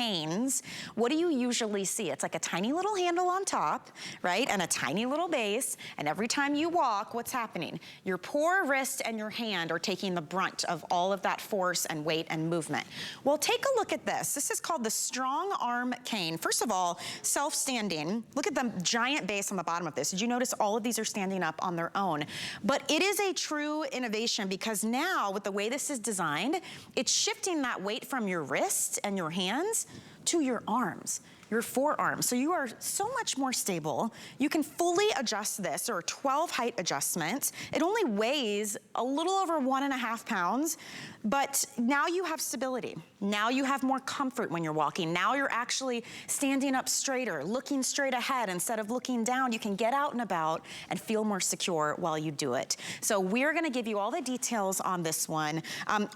canes, what do you usually see? It's like a tiny little handle on top, right? And a tiny little base. And every time you walk, what's happening? Your poor wrist and your hand are taking the brunt of all of that force and weight and movement. Well, take a look at this. This is called the StrongArm cane. First of all, self-standing. Look at the giant base on the bottom of this. Did you notice all of these are standing up on their own? But it is a true innovation because now with the way this is designed, it's shifting that weight from your wrist and your hands to your arms, your forearms. So you are so much more stable. You can fully adjust this. There are 12 height adjustments. It only weighs a little over 1.5 pounds, but now you have stability. Now you have more comfort when you're walking. Now you're actually standing up straighter, looking straight ahead instead of looking down. You can get out and about and feel more secure while you do it. So we're gonna give you all the details on this one.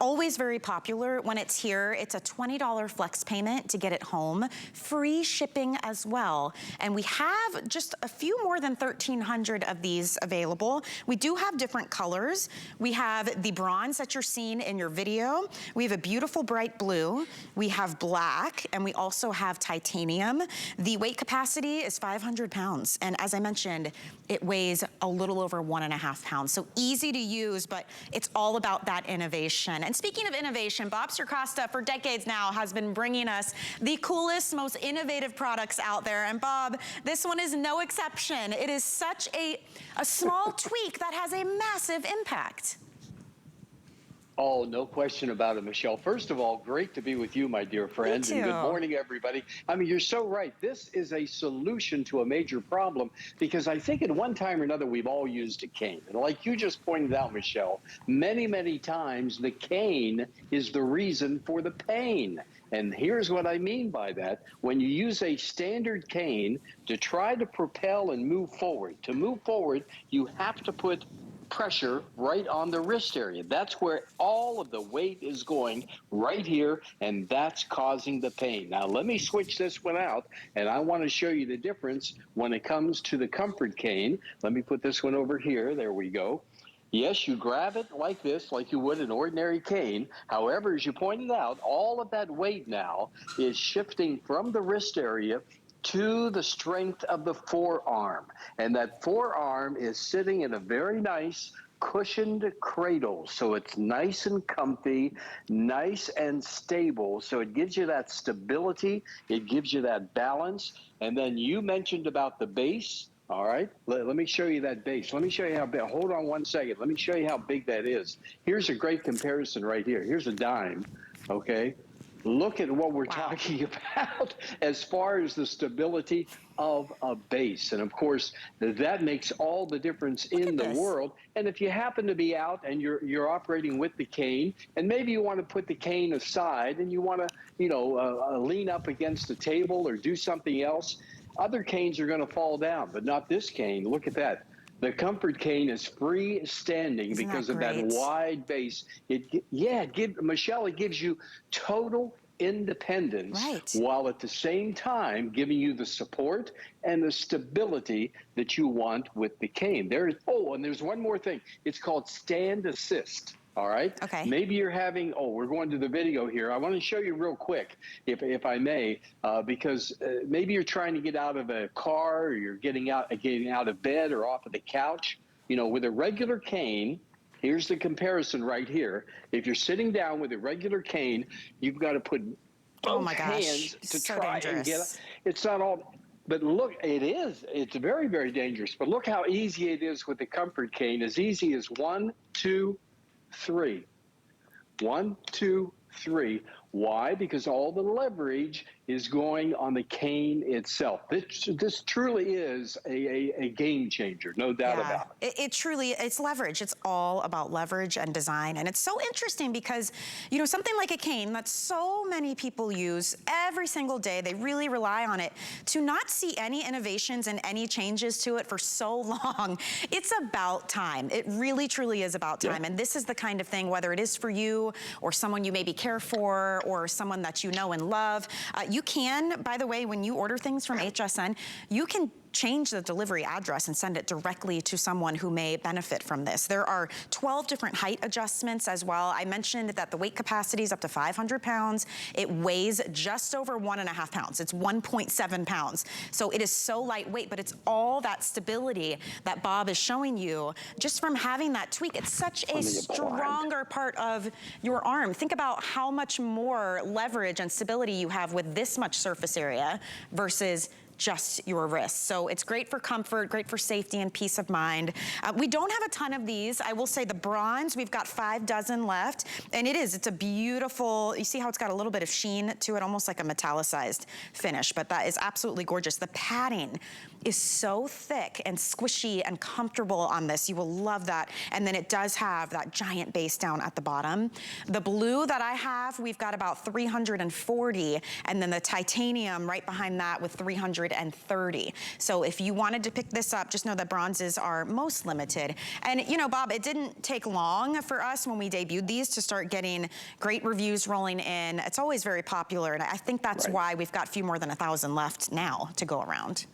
Always very popular. When it's here, it's a $20 flex payment to get it home. Free shipping as well. And we have just a few more than 1,300 of these available. We do have different colors. We have the bronze that you're seeing in your video. We have a beautiful bright blue. We have black, and we also have titanium. The weight capacity is 500 pounds. And as I mentioned, it weighs a little over 1.5 pounds. So easy to use, but it's all about that innovation. And speaking of innovation, Bob Sircosta for decades now has been bringing us the coolest, most innovative products out there. And Bob, this one is no exception. It is such a small tweak that has a massive impact. Oh, no question about it, Michelle. First of all, great to be with you, my dear friend. And good morning, everybody. I mean, you're so right. This is a solution to a major problem because I think at one time or another, we've all used a cane. And like you just pointed out, Michelle, many, many times the cane is the reason for the pain. And here's what I mean by that. When you use a standard cane to try to propel and move forward, you have to put pressure right on the wrist area. That's where all of the weight is going, right here, and that's causing the pain. Now let me switch this one out, and I want to show you the difference when it comes to the comfort cane. Let me put this one over here. There we go. Yes, you grab it like this, like you would an ordinary cane. However, as you pointed out, all of that weight now is shifting from the wrist area to the strength of the forearm. And that forearm is sitting in a very nice cushioned cradle. So it's nice and comfy, nice and stable. So it gives you that stability. It gives you that balance. And then you mentioned about the base. All right, let me show you that base. Let me show you how big. Hold on one second. Let me show you how big that is. Here's a great comparison right here. Here's a dime, okay? Look at what we're talking about as far as the stability of a base. And of course, that makes all the difference in the world. And if you happen to be out and you're operating with the cane, and maybe you want to put the cane aside and you want to, lean up against the table or do something else, other canes are going to fall down, but not this cane. Look at that. The comfort cane is freestanding because of that wide base. Michelle, it gives you total independence while at the same time giving you the support and the stability that you want with the cane. And there's one more thing. It's called stand assist. All right. Okay. Maybe you're having, we're going to the video here. I want to show you real quick, if I may, because maybe you're trying to get out of a car or you're getting out of bed or off of the couch. With a regular cane, here's the comparison right here. If you're sitting down with a regular cane, you've got to put both hands to try and get up. It's not all. But look, it's very, very dangerous. But look how easy it is with the comfort cane. As easy as 1, 2, 3. 1, 2, 3. Why? Because all the leverage is going on the cane itself. This truly is a game changer, no doubt about it. It truly, it's leverage. It's all about leverage and design. And it's so interesting because, something like a cane that so many people use every single day, they really rely on it, to not see any innovations and any changes to it for so long, it's about time. It really, truly is about time. And this is the kind of thing, whether it is for you or someone you maybe care for or someone that you know and love, you can, by the way, when you order things from HSN, you can change the delivery address and send it directly to someone who may benefit from this. There are 12 different height adjustments as well. I mentioned that the weight capacity is up to 500 pounds. It weighs just over 1.5 pounds. It's 1.7 pounds. So it is so lightweight, but it's all that stability that Bob is showing you just from having that tweak. It's such a stronger part of your arm. Think about how much more leverage and stability you have with this much surface area versus just your wrist. So it's great for comfort, great for safety and peace of mind. We don't have a ton of these. I will say the bronze, we've got 5 dozen left. And it's a beautiful, you see how it's got a little bit of sheen to it, almost like a metallicized finish, but that is absolutely gorgeous. The padding is so thick and squishy and comfortable on this. You will love that. And then it does have that giant base down at the bottom. The blue that I have, we've got about 340, and then the titanium right behind that with 330. So if you wanted to pick this up, just know that bronzes are most limited. And you know, Bob, it didn't take long for us when we debuted these to start getting great reviews rolling in. It's always very popular, and I think that's why we've got few more than 1,000 left now to go around.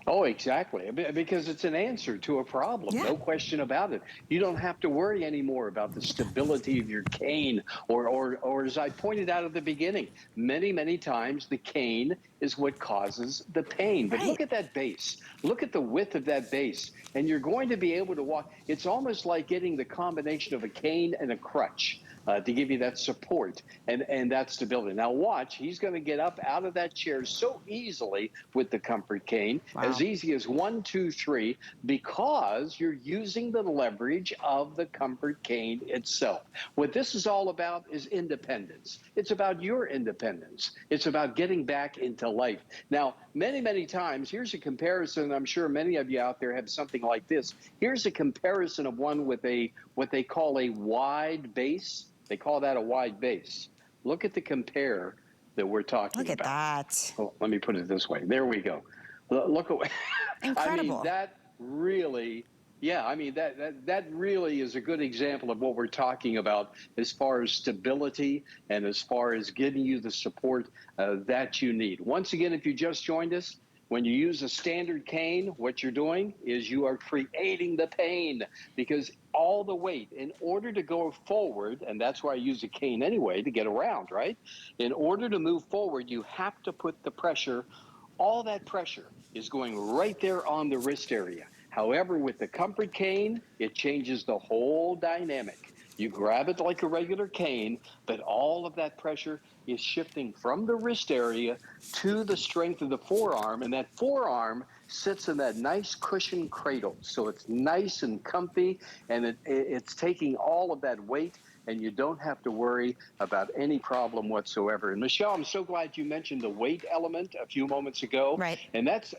Oh, exactly. Because it's an answer to a problem. No question about it. You don't have to worry anymore about the stability of your cane or as I pointed out at the beginning, many times the cane is what causes the pain. But look at that base. Look at the width of that base. And you're going to be able to walk. It's almost like getting the combination of a cane and a crutch. To give you that support and that stability. Now watch, he's going to get up out of that chair so easily with the comfort cane, as easy as 1, 2, 3, because you're using the leverage of the comfort cane itself. What this is all about is independence. It's about your independence. It's about getting back into life. Now, many times, here's a comparison. I'm sure many of you out there have something like this. Here's a comparison of one with what they call a wide base. They call that a wide base. Look at the compare that we're talking about. Look at that. Oh, let me put it this way. There we go. Look at incredible. I mean, that really, that really is a good example of what we're talking about as far as stability and as far as giving you the support that you need. Once again, if you just joined us, when you use a standard cane, what you're doing is you are creating the pain, because all the weight, in order to go forward, and that's why I use a cane anyway, to get around, right? In order to move forward, you have to put the pressure, all that pressure is going right there on the wrist area. However, with the comfort cane, it changes the whole dynamic. You grab it like a regular cane, but all of that pressure is shifting from the wrist area to the strength of the forearm, and that forearm sits in that nice cushioned cradle. So it's nice and comfy, and it's taking all of that weight, and you don't have to worry about any problem whatsoever. And Michelle, I'm so glad you mentioned the weight element a few moments ago. Right. And that's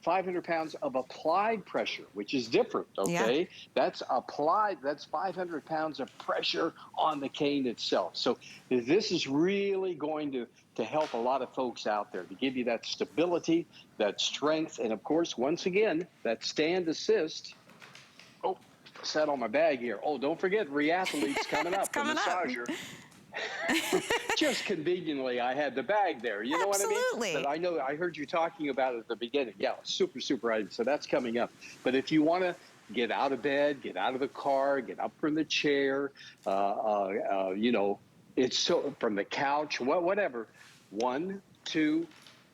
500 pounds of applied pressure, which is different, okay? That's applied, that's 500 pounds of pressure on the cane itself. So this is really going to help a lot of folks out there, to give you that stability, that strength, and of course, once again, that stand assist. Oh, sat on my bag here. Oh, don't forget, Reathlete's coming up, the massager. Just conveniently, I had the bag there. You know what I mean? But I know, I heard you talking about it at the beginning. Yeah, super item. So that's coming up. But if you want to get out of bed, get out of the car, get up from the chair, you know, it's so from the couch, whatever. 1, 2,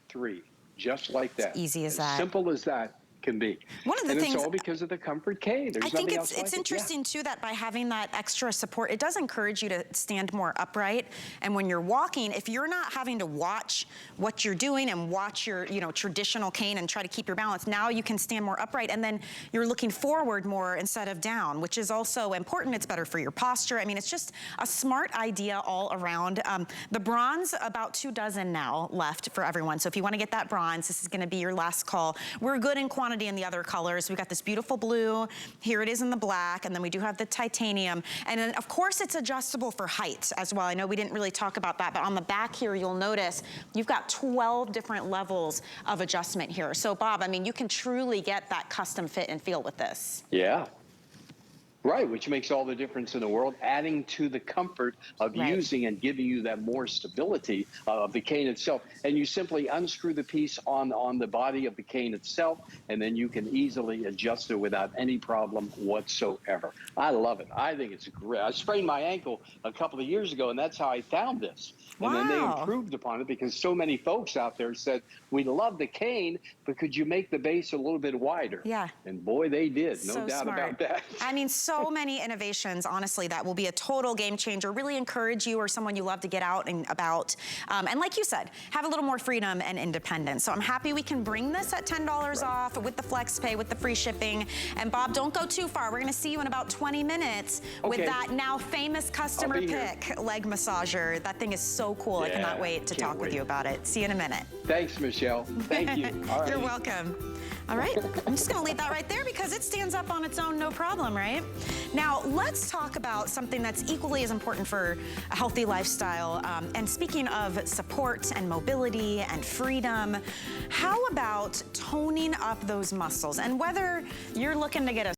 3, just like that. It's easy as that. Simple as that can be. One of the things, it's all because of the comfort cane. There's I think nothing else like it's interesting too that by having that extra support, it does encourage you to stand more upright. And when you're walking, if you're not having to watch what you're doing and watch your, you know, traditional cane and try to keep your balance, now you can stand more upright, and then you're looking forward more instead of down, which is also important. It's better for your posture. I mean, it's just a smart idea all around. The bronze, about 2 dozen now left for everyone. So if you want to get that bronze, this is going to be your last call. We're good in quantity in the other colors. We've got this beautiful blue. Here it is in the black, and then we do have the titanium. And then, of course, it's adjustable for height as well. I know we didn't really talk about that, but on the back here, you'll notice you've got 12 different levels of adjustment here. So, Bob, I mean, you can truly get that custom fit and feel with this. Yeah. Right, which makes all the difference in the world, adding to the comfort of using and giving you that more stability of the cane itself. And you simply unscrew the piece on the body of the cane itself, and then you can easily adjust it without any problem whatsoever. I love it. I think it's great. I sprained my ankle a couple of years ago, and that's how I found this. And then they improved upon it because so many folks out there said, we love the cane, but could you make the base a little bit wider? Yeah. And boy, they did. No So doubt smart. about that. I mean, so many innovations, honestly, that will be a total game changer. Really encourage you or someone you love to get out and about. And like you said, have a little more freedom and independence. So I'm happy we can bring this at $10 off with the flex pay, with the free shipping. And Bob, don't go too far. We're gonna see you in about 20 minutes with that now famous customer pick leg massager. That thing is so cool. I cannot wait to talk with you about it. See you in a minute. Thanks, Michelle. Thank you. All right. You're welcome. All right, I'm just gonna leave that right there because it stands up on its own, no problem, right? Now, let's talk about something that's equally as important for a healthy lifestyle. And speaking of support and mobility and freedom, how about toning up those muscles? And whether you're looking to get a